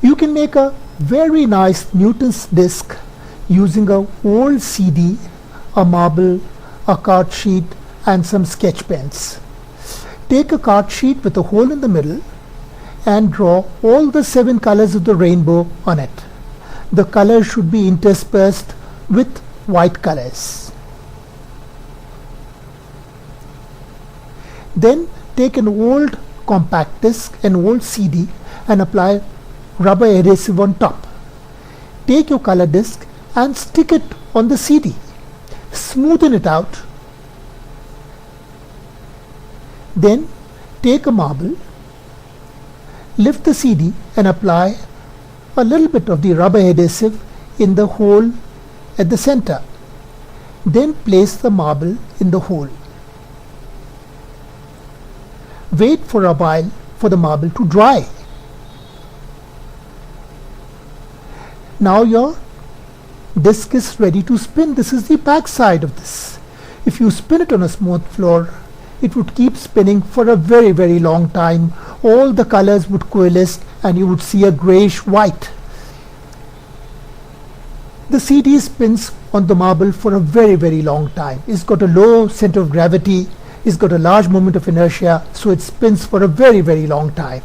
You can make a very nice Newton's disc using a old CD, a marble, a card sheet and some sketch pens. Take a card sheet with a hole in the middle and draw all the 7 colors of the rainbow on it. The colors should be interspersed with white colors. Then take an old compact disc, an old CD, and apply rubber adhesive on top. Take your color disc and stick it on the CD. Smoothen it out. Then take a marble, lift the CD and apply a little bit of the rubber adhesive in the hole at the center. Then place the marble in the hole. Wait for a while for the marble to dry. Now your disc is ready to spin. This is the back side of this. If you spin it on a smooth floor, it would keep spinning for a very, very long time. All the colors would coalesce and you would see a grayish white. The CD spins on the marble for a very, very long time. It's got a low center of gravity. It's got a large moment of inertia, so it spins for a very, very long time.